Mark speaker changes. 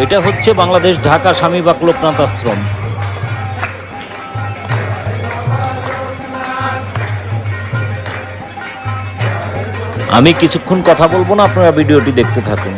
Speaker 1: এটা হচ্ছে বাংলাদেশ ঢাকা স্বামীবাগ লোকনাথ আশ্রম। আমি কিছুক্ষণ কথা বলবো না, আপনারা ভিডিওটি দেখতে থাকুন।